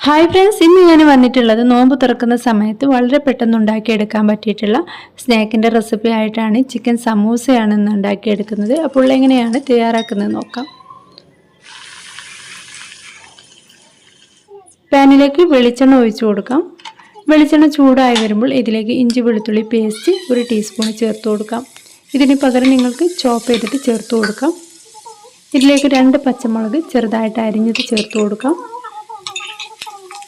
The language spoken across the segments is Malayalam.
ഹായ് ഫ്രണ്ട്സ്, ഇന്ന് ഞാൻ വന്നിട്ടുള്ളത് നോമ്പ് തുറക്കുന്ന സമയത്ത് വളരെ പെട്ടെന്ന് ഉണ്ടാക്കിയെടുക്കാൻ പറ്റിയിട്ടുള്ള സ്നാക്കിൻ്റെ റെസിപ്പി ആയിട്ടാണ്. ചിക്കൻ സമൂസയാണ് ഇന്ന് ഉണ്ടാക്കിയെടുക്കുന്നത്. അപ്പോൾ എങ്ങനെയാണ് തയ്യാറാക്കുന്നത് നോക്കാം. പാനിലേക്ക് വെളിച്ചെണ്ണ ഒഴിച്ചു കൊടുക്കാം. വെളിച്ചെണ്ണ ചൂടായി വരുമ്പോൾ ഇതിലേക്ക് ഇഞ്ചി വെളുത്തുള്ളി പേസ്റ്റ് 1 ടീസ്പൂൺ ചേർത്ത് കൊടുക്കാം. ഇതിന് പകരം നിങ്ങൾക്ക് ചോപ്പ് ചെയ്തിട്ട് ചേർത്ത് കൊടുക്കാം. ഇതിലേക്ക് 2 പച്ചമുളക് ചെറുതായിട്ട് അരിഞ്ഞത് ചേർത്ത് കൊടുക്കാം.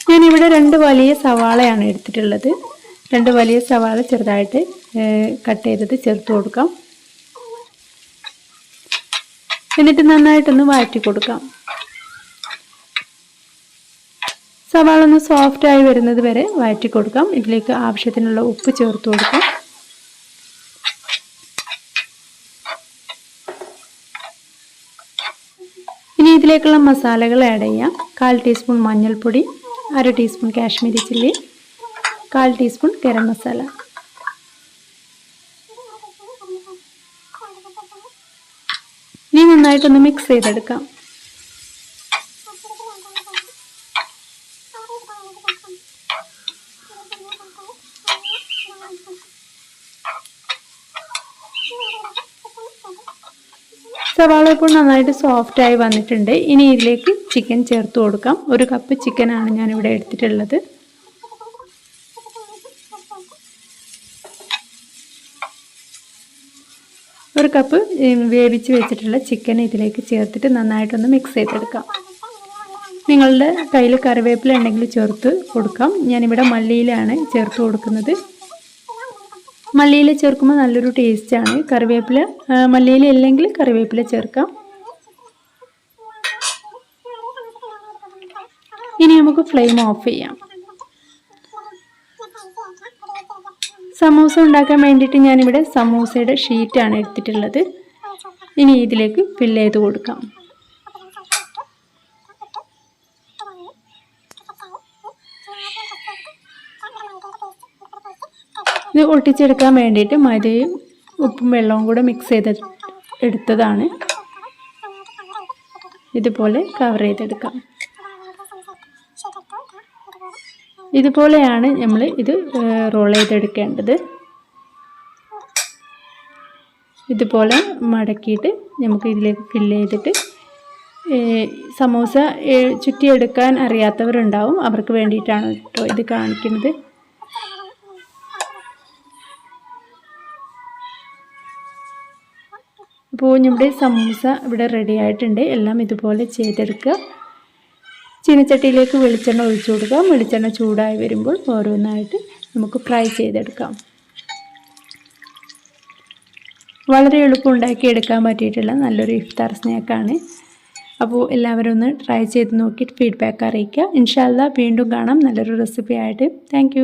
ഞാനിവിടെ 2 വലിയ സവാളയാണ് എടുത്തിട്ടുള്ളത്. 2 വലിയ സവാള ചെറുതായിട്ട് കട്ട് ചെയ്തത് ചേർത്ത് കൊടുക്കാം. എന്നിട്ട് നന്നായിട്ടൊന്ന് വഴറ്റി കൊടുക്കാം. സവാള ഒന്ന് സോഫ്റ്റായി വരുന്നത് വരെ വഴറ്റി കൊടുക്കാം. ഇതിലേക്ക് ആവശ്യത്തിനുള്ള ഉപ്പ് ചേർത്ത് കൊടുക്കാം. ഇനി ഇതിലേക്കുള്ള മസാലകൾ ആഡ് ചെയ്യാം. 1/4 ടീസ്പൂൺ മഞ്ഞൾപ്പൊടി, 1/2 teaspoon Kashmiri chilli, 1/4 teaspoon garam masala. ഇനി നന്നായിട്ടൊന്ന് മിക്സ് ചെയ്തെടുക്കാം. സവാള ഇപ്പോൾ നന്നായിട്ട് സോഫ്റ്റായി വന്നിട്ടുണ്ട്. ഇനി ഇതിലേക്ക് ചിക്കൻ ചേർത്ത് കൊടുക്കാം. 1 കപ്പ് ചിക്കനാണ് ഞാനിവിടെ എടുത്തിട്ടുള്ളത്. ഒരു കപ്പ് വേവിച്ച് വെച്ചിട്ടുള്ള ചിക്കൻ ഇതിലേക്ക് ചേർത്തിട്ട് നന്നായിട്ടൊന്ന് മിക്സ് ചെയ്തെടുക്കാം. നിങ്ങളുടെ കയ്യിൽ കറിവേപ്പില ഉണ്ടെങ്കിൽ ചേർത്ത് കൊടുക്കാം. ഞാനിവിടെ മല്ലിയിലാണ് ചേർത്ത് കൊടുക്കുന്നത്. മല്ലിയില ചേർക്കുമ്പോൾ നല്ലൊരു ടേസ്റ്റാണ്. കറിവേപ്പില മല്ലിയില ഇല്ലെങ്കിൽ കറിവേപ്പില ചേർക്കാം. ഇനി നമുക്ക് ഫ്ലെയിം ഓഫ് ചെയ്യാം. സമൂസ ഉണ്ടാക്കാൻ വേണ്ടിയിട്ട് ഞാനിവിടെ സമൂസയുടെ ഷീറ്റാണ് എടുത്തിട്ടുള്ളത്. ഇനി ഇതിലേക്ക് ഫില്ല് ചെയ്ത് കൊടുക്കാം. ഇത് ഒട്ടിച്ചെടുക്കാൻ വേണ്ടിയിട്ട് മൈദയും ഉപ്പും വെള്ളവും കൂടെ മിക്സ് ചെയ്ത് എടുത്തതാണ്. ഇതുപോലെ കവർ ചെയ്തെടുക്കാം. ഇതുപോലെയാണ് നമ്മൾ ഇത് റോൾ ചെയ്തെടുക്കേണ്ടത്. ഇതുപോലെ മടക്കിയിട്ട് നമുക്ക് ഇതിലേക്ക് ഫില്ല് ചെയ്തിട്ട് സമൂസ ചുറ്റിയെടുക്കാൻ അറിയാത്തവരുണ്ടാവും. അവർക്ക് വേണ്ടിയിട്ടാണ് കേട്ടോ ഇത് കാണിക്കുന്നത്. അപ്പോൾ നമ്മുടെ സമൂസ ഇവിടെ റെഡി ആയിട്ടുണ്ട്. എല്ലാം ഇതുപോലെ ചെയ്തെടുക്കുക. ചീനച്ചട്ടിയിലേക്ക് വെളിച്ചെണ്ണ ഒഴിച്ചു കൊടുക്കുക. വെളിച്ചെണ്ണ ചൂടായി വരുമ്പോൾ ഓരോന്നായിട്ട് നമുക്ക് ഫ്രൈ ചെയ്തെടുക്കാം. വളരെ എളുപ്പം ഉണ്ടാക്കിയെടുക്കാൻ പറ്റിയിട്ടുള്ള നല്ലൊരു ഇഫ്താർ സ്നാക്കാണ്. അപ്പോൾ എല്ലാവരും ഒന്ന് ട്രൈ ചെയ്ത് നോക്കിയിട്ട് ഫീഡ്ബാക്ക് അറിയിക്കുക. ഇൻഷാ അല്ലാഹ് വീണ്ടും കാണാം നല്ലൊരു റെസിപ്പി ആയിട്ട്. താങ്ക്